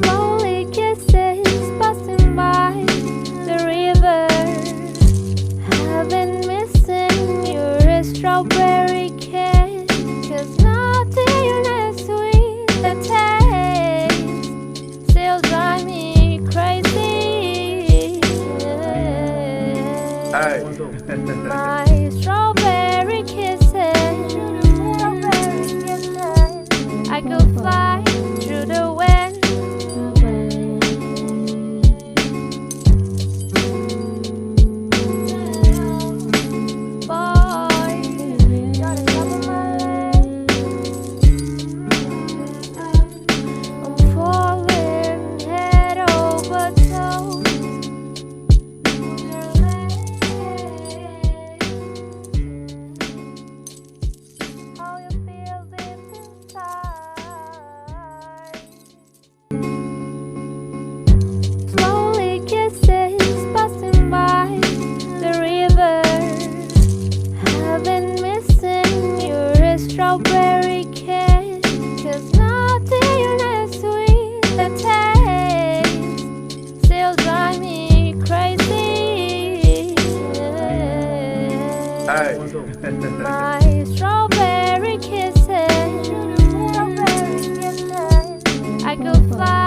Slowly kisses passing by the river. I've been missing your strawberry kiss, 'cause nothing as sweet the taste still drive me crazy. Hey. My strawberry kisses, I could fly through the wind. Boy, gotta cover my legs. I'm falling head over toes. How you feel deep inside. Slowly kisses passing by the river. I've been missing your strawberry kiss, 'cause nothing as sweet the taste still drive me crazy. Hey. My strawberry kisses, I could fly